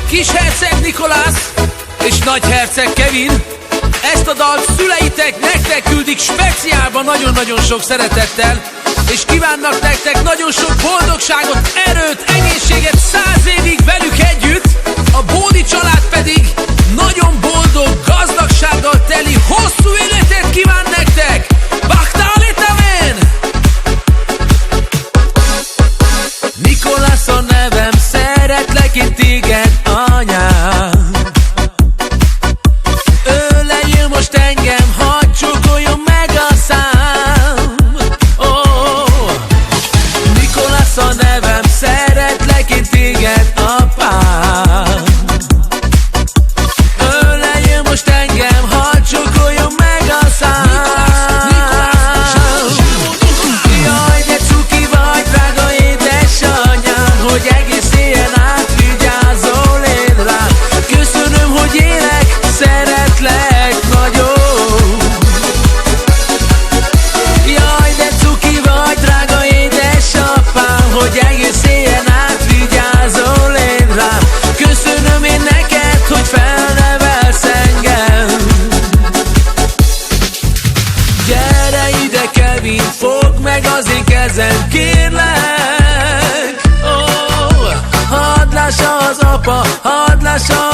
Kisherceg Nikolász és nagyherceg Kevin. Ezt a dalt szüleitek nektek küldik speciálban nagyon-nagyon sok szeretettel, és kívánnak nektek nagyon sok boldogságot, erőt, egészséget 100 évig velük együtt. A Bódi család pedig nagyon boldog, gazdagsággal teli hosszú életet kíván nektek. Bachtalitamen! Nikolász a nevem, szeretlek én téged, anyám. Öleljél most engem, hadd csókoljon meg a szám. Oh. Nikolász a nevem, szeretlek én téged, apám. Öleljél most engem, hadd csókoljon meg a szám. Jaj, de cuki vagy, drága édesanyám, hogy egész éjjel át vigyázol én rám. Köszönöm, hogy élek, szeretlek nagyon. Jaj, de cuki vagy, drága édesapám, hogy egész éjjel át vigyázol én rám. Köszönöm én neked, hogy felnevelsz engem. Gyere ide, Kevin, fogd meg az én kezem, kérlek. Oh, hadd lássa az apa, hadd lássa